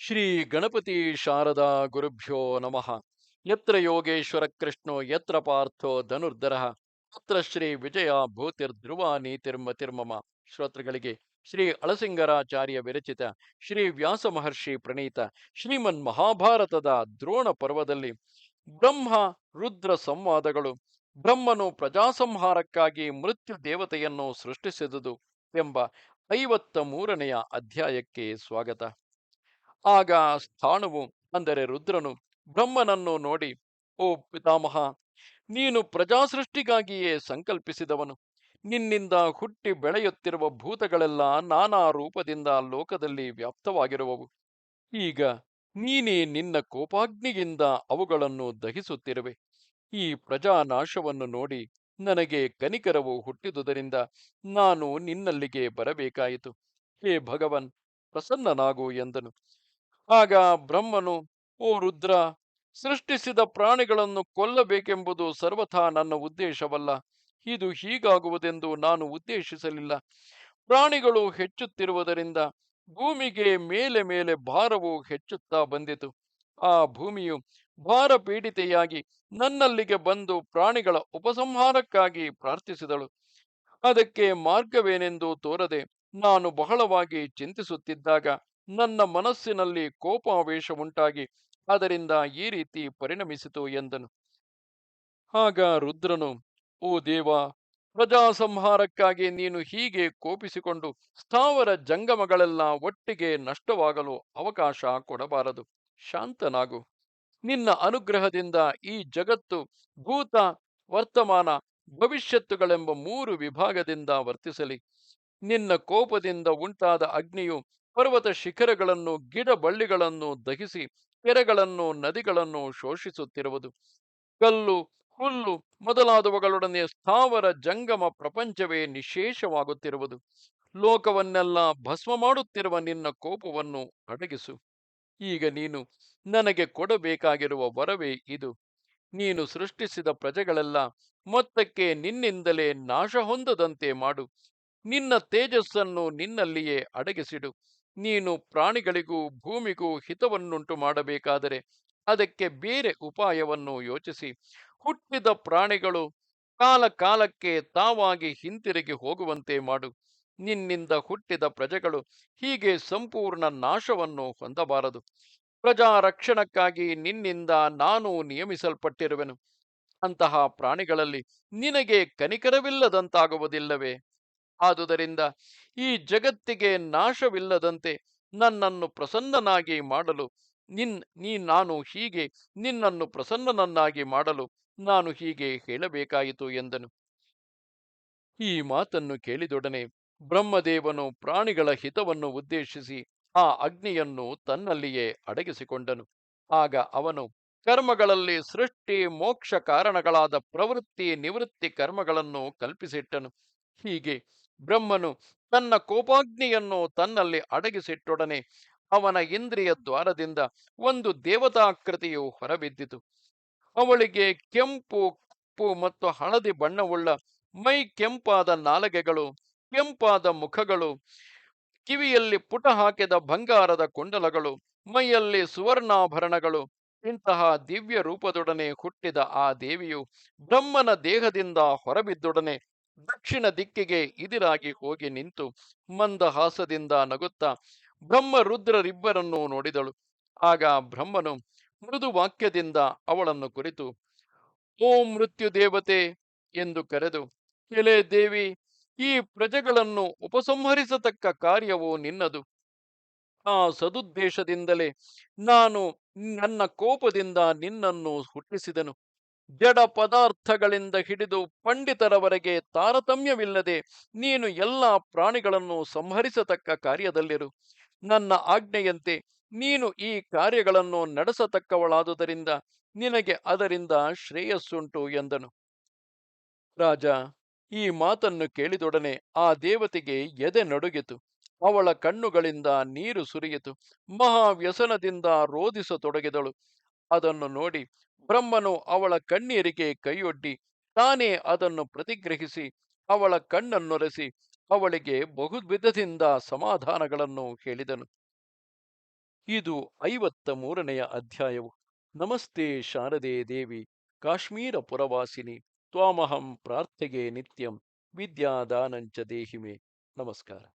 ಶ್ರೀ ಗಣಪತಿ ಶಾರದಾ ಗುರುಭ್ಯೋ ನಮಃ. ಯತ್ರ ಯೋಗೇಶ್ವರ ಕೃಷ್ಣೋ ಯತ್ರ ಪಾರ್ಥೋ ಧನುರ್ಧರಃ ತತ್ರ ಶ್ರೀ ವಿಜಯ ಭೂತಿರ್ಧ್ರುವ ನೀತಿರ್ಮತಿರ್ಮಮ. ಶ್ರೋತೃಗಳಿಗೆ ಶ್ರೀ ಅಳಸಿಂಗರಾಚಾರ್ಯ ವಿರಚಿತ ಶ್ರೀ ವ್ಯಾಸ ಮಹರ್ಷಿ ಪ್ರಣೀತ ಶ್ರೀಮನ್ ಮಹಾಭಾರತದ ದ್ರೋಣ ಪರ್ವದಲ್ಲಿ ಬ್ರಹ್ಮ ರುದ್ರ ಸಂವಾದಗಳು, ಬ್ರಹ್ಮನು ಪ್ರಜಾಸಂಹಾರಕ್ಕಾಗಿ ಮೃತ್ಯು ದೇವತೆಯನ್ನು ಸೃಷ್ಟಿಸಿದುದು ಎಂಬ 53ನೆಯ ಅಧ್ಯಾಯಕ್ಕೆ ಸ್ವಾಗತ. ಆಗ ಸ್ಥಾಣುವು ಅಂದರೆ ರುದ್ರನು ಬ್ರಹ್ಮನನ್ನು ನೋಡಿ, ಓ ಪಿತಾಮಹ, ನೀನು ಪ್ರಜಾಸೃಷ್ಟಿಗಾಗಿಯೇ ಸಂಕಲ್ಪಿಸಿದವನು. ನಿನ್ನಿಂದ ಹುಟ್ಟಿ ಬೆಳೆಯುತ್ತಿರುವ ಭೂತಗಳೆಲ್ಲ ನಾನಾ ರೂಪದಿಂದ ಲೋಕದಲ್ಲಿ ವ್ಯಾಪ್ತವಾಗಿರುವವು. ಈಗ ನೀನೇ ನಿನ್ನ ಕೋಪಾಗ್ನಿಯಿಂದ ಅವುಗಳನ್ನು ದಹಿಸುತ್ತಿರುವೆ. ಈ ಪ್ರಜಾನಾಶವನ್ನು ನೋಡಿ ನನಗೆ ಕನಿಕರವು ಹುಟ್ಟಿದುದರಿಂದ ನಾನು ನಿನ್ನಲ್ಲಿಗೆ ಬರಬೇಕಾಯಿತು. ಹೇ ಭಗವನ್, ಪ್ರಸನ್ನನಾಗು ಎಂದನು. ಆಗ ಬ್ರಹ್ಮನು, ಓ ರುದ್ರ, ಸೃಷ್ಟಿಸಿದ ಪ್ರಾಣಿಗಳನ್ನು ಕೊಲ್ಲಬೇಕೆಂಬುದು ಸರ್ವಥಾ ನನ್ನ ಉದ್ದೇಶವಲ್ಲ. ಇದು ಹೀಗಾಗುವುದೆಂದು ನಾನು ಉದ್ದೇಶಿಸಲಿಲ್ಲ. ಪ್ರಾಣಿಗಳು ಹೆಚ್ಚುತ್ತಿರುವುದರಿಂದ ಭೂಮಿಗೆ ಮೇಲೆ ಮೇಲೆ ಭಾರವು ಹೆಚ್ಚುತ್ತಾ ಬಂದಿತು. ಆ ಭೂಮಿಯು ಭಾರ ಪೀಡಿತೆಯಾಗಿ ನನ್ನಲ್ಲಿಗೆ ಬಂದು ಪ್ರಾಣಿಗಳ ಉಪಸಂಹಾರಕ್ಕಾಗಿ ಪ್ರಾರ್ಥಿಸಿದಳು. ಅದಕ್ಕೆ ಮಾರ್ಗವೇನೆಂದು ತೋರದೆ ನಾನು ಬಹಳವಾಗಿ ಚಿಂತಿಸುತ್ತಿದ್ದಾಗ ನನ್ನ ಮನಸ್ಸಿನಲ್ಲಿ ಕೋಪಾವೇಶ ಉಂಟಾಗಿ ಅದರಿಂದ ಈ ರೀತಿ ಪರಿಣಮಿಸಿತು ಎಂದನು. ಆಗ ರುದ್ರನು, ಓ ದೇವ, ಪ್ರಜಾ ಸಂಹಾರಕ್ಕಾಗಿ ನೀನು ಹೀಗೆ ಕೋಪಿಸಿಕೊಂಡು ಸ್ಥಾವರ ಜಂಗಮಗಳೆಲ್ಲ ಒಟ್ಟಿಗೆ ನಷ್ಟವಾಗಲು ಅವಕಾಶ ಕೊಡಬಾರದು. ಶಾಂತನಾಗು. ನಿನ್ನ ಅನುಗ್ರಹದಿಂದ ಈ ಜಗತ್ತು ಭೂತ, ವರ್ತಮಾನ, ಭವಿಷ್ಯತ್ತುಗಳೆಂಬ 3 ವಿಭಾಗದಿಂದ ವರ್ತಿಸಲಿ. ನಿನ್ನ ಕೋಪದಿಂದ ಉಂಟಾದ ಅಗ್ನಿಯು ಪರ್ವತ ಶಿಖರಗಳನ್ನು, ಗಿಡ ಬಳ್ಳಿಗಳನ್ನು ದಹಿಸಿ ಕೆರೆಗಳನ್ನು, ನದಿಗಳನ್ನು ಶೋಷಿಸುತ್ತಿರುವುದು. ಕಲ್ಲು, ಹುಲ್ಲು ಮೊದಲಾದವುಗಳೊಡನೆ ಸ್ಥಾವರ ಜಂಗಮ ಪ್ರಪಂಚವೇ ನಿಶೇಷವಾಗುತ್ತಿರುವುದು. ಲೋಕವನ್ನೆಲ್ಲ ಭಸ್ಮ ಮಾಡುತ್ತಿರುವ ನಿನ್ನ ಕೋಪವನ್ನು ಅಡಗಿಸು. ಈಗ ನೀನು ನನಗೆ ಕೊಡಬೇಕಾಗಿರುವ ವರವೇ ಇದು. ನೀನು ಸೃಷ್ಟಿಸಿದ ಪ್ರಜೆಗಳೆಲ್ಲ ಮೊತ್ತಕ್ಕೆ ನಿನ್ನಿಂದಲೇ ನಾಶ ಹೊಂದದಂತೆ ಮಾಡು. ನಿನ್ನ ತೇಜಸ್ಸನ್ನು ನಿನ್ನಲ್ಲಿಯೇ ಅಡಗಿಸಿಡು. ನೀನು ಪ್ರಾಣಿಗಳಿಗೂ ಭೂಮಿಗೂ ಹಿತವನ್ನುಂಟು ಮಾಡಬೇಕಾದರೆ ಅದಕ್ಕೆ ಬೇರೆ ಉಪಾಯವನ್ನು ಯೋಚಿಸಿ ಹುಟ್ಟಿದ ಪ್ರಾಣಿಗಳು ಕಾಲ ಕಾಲಕ್ಕೆ ತಾವಾಗಿ ಹಿಂತಿರುಗಿ ಹೋಗುವಂತೆ ಮಾಡು. ನಿನ್ನಿಂದ ಹುಟ್ಟಿದ ಪ್ರಜೆಗಳು ಹೀಗೆ ಸಂಪೂರ್ಣ ನಾಶವನ್ನು ಹೊಂದಬಾರದು. ಪ್ರಜಾ ರಕ್ಷಣಕ್ಕಾಗಿ ನಿನ್ನಿಂದ ನಾನು ನಿಯಮಿಸಲ್ಪಟ್ಟಿರುವೆನು. ಅಂತಹ ಪ್ರಾಣಿಗಳಲ್ಲಿ ನಿನಗೆ ಕನಿಕರವಿಲ್ಲದಂತಾಗುವುದಿಲ್ಲವೇ? ಆದುದರಿಂದ ಈ ಜಗತ್ತಿಗೆ ನಾಶವಿಲ್ಲದಂತೆ ನನ್ನನ್ನು ಪ್ರಸನ್ನನಾಗಿ ಮಾಡಲು ನಿನ್ನನ್ನು ಪ್ರಸನ್ನನನ್ನಾಗಿ ಮಾಡಲು ನಾನು ಹೀಗೆ ಹೇಳಬೇಕಾಯಿತು ಎಂದನು. ಈ ಮಾತನ್ನು ಕೇಳಿದೊಡನೆ ಬ್ರಹ್ಮದೇವನು ಪ್ರಾಣಿಗಳ ಹಿತವನ್ನು ಉದ್ದೇಶಿಸಿ ಆ ಅಗ್ನಿಯನ್ನು ತನ್ನಲ್ಲಿಯೇ ಅಡಗಿಸಿಕೊಂಡನು. ಆಗ ಅವನು ಕರ್ಮಗಳಲ್ಲಿ ಸೃಷ್ಟಿ ಮೋಕ್ಷ ಕಾರಣಗಳಾದ ಪ್ರವೃತ್ತಿ ನಿವೃತ್ತಿ ಕರ್ಮಗಳನ್ನು ಕಲ್ಪಿಸಿಟ್ಟನು. ಹೀಗೆ ಬ್ರಹ್ಮನು ತನ್ನ ಕೋಪಾಗ್ನಿಯನ್ನು ತನ್ನಲ್ಲಿ ಅಡಗಿಸಿಟ್ಟೊಡನೆ ಅವನ ಇಂದ್ರಿಯ ದ್ವಾರದಿಂದ ಒಂದು ದೇವತಾಕೃತಿಯು ಹೊರಬಿದ್ದಿತು. ಅವಳಿಗೆ ಕೆಂಪು, ಕಪ್ಪು ಮತ್ತು ಹಳದಿ ಬಣ್ಣವುಳ್ಳ ಮೈ, ಕೆಂಪಾದ ನಾಲಗೆಗಳು, ಕೆಂಪಾದ ಮುಖಗಳು, ಕಿವಿಯಲ್ಲಿ ಪುಟ ಹಾಕಿದ ಬಂಗಾರದ ಕುಂಡಲಗಳು, ಮೈಯಲ್ಲಿ ಸುವರ್ಣಾಭರಣಗಳು, ಇಂತಹ ದಿವ್ಯ ರೂಪದೊಡನೆ ಹುಟ್ಟಿದ ಆ ದೇವಿಯು ಬ್ರಹ್ಮನ ದೇಹದಿಂದ ಹೊರಬಿದ್ದೊಡನೆ ದಕ್ಷಿಣ ದಿಕ್ಕಿಗೆ ಇದಿರಾಗಿ ಹೋಗಿ ನಿಂತು ಮಂದಹಾಸದಿಂದ ನಗುತ್ತಾ ಬ್ರಹ್ಮ ರುದ್ರರಿಬ್ಬರನ್ನೂ ನೋಡಿದಳು. ಆಗ ಬ್ರಹ್ಮನು ಮೃದು ವಾಕ್ಯದಿಂದ ಅವಳನ್ನು ಕುರಿತು, ಓಂ ಮೃತ್ಯು ದೇವತೆ ಎಂದು ಕರೆದು, ಎಲೆ ದೇವಿ, ಈ ಪ್ರಜೆಗಳನ್ನು ಉಪಸಂಹರಿಸತಕ್ಕ ಕಾರ್ಯವು ನಿನ್ನದು. ಆ ಸದುದ್ದೇಶದಿಂದಲೇ ನಾನು ನನ್ನ ಕೋಪದಿಂದ ನಿನ್ನನ್ನು ಹುಟ್ಟಿಸಿದನು. ಜಡ ಪದಾರ್ಥಗಳಿಂದ ಹಿಡಿದು ಪಂಡಿತರವರೆಗೆ ತಾರತಮ್ಯವಿಲ್ಲದೆ ನೀನು ಎಲ್ಲ ಪ್ರಾಣಿಗಳನ್ನು ಸಂಹರಿಸತಕ್ಕ ಕಾರ್ಯದಲ್ಲಿರು. ನನ್ನ ಆಜ್ಞೆಯಂತೆ ನೀನು ಈ ಕಾರ್ಯಗಳನ್ನು ನಡೆಸತಕ್ಕವಳಾದುದರಿಂದ ನಿನಗೆ ಅದರಿಂದ ಶ್ರೇಯಸ್ಸುಂಟು ಎಂದನು. ರಾಜ ಈ ಮಾತನ್ನು ಕೇಳಿದೊಡನೆ ಆ ದೇವತೆಗೆ ಎದೆ ನಡುಗಿತು. ಅವಳ ಕಣ್ಣುಗಳಿಂದ ನೀರು ಸುರಿಯಿತು. ಮಹಾವ್ಯಸನದಿಂದ ರೋಧಿಸತೊಡಗಿದಳು. ಅದನ್ನು ನೋಡಿ ಬ್ರಹ್ಮನು ಅವಳ ಕಣ್ಣೀರಿಗೆ ಕೈಯೊಡ್ಡಿ ತಾನೇ ಅದನ್ನು ಪ್ರತಿಗ್ರಹಿಸಿ ಅವಳ ಕಣ್ಣನ್ನೊರೆಸಿ ಅವಳಿಗೆ ಬಹುವಿಧದಿಂದ ಸಮಾಧಾನಗಳನ್ನು ಹೇಳಿದನು. ಇದು 53ನೆಯ ಅಧ್ಯಾಯವು. ನಮಸ್ತೆ ಶಾರದೆ ದೇವಿ, ಕಾಶ್ಮೀರ ಪುರವಾಸಿನಿ, ತ್ವಾಮಹಂ ಪ್ರಾರ್ಥೆಗೆ ನಿತ್ಯಂ, ವಿದ್ಯಾದಾನಂಚ ದೇಹಿಮೆ. ನಮಸ್ಕಾರ.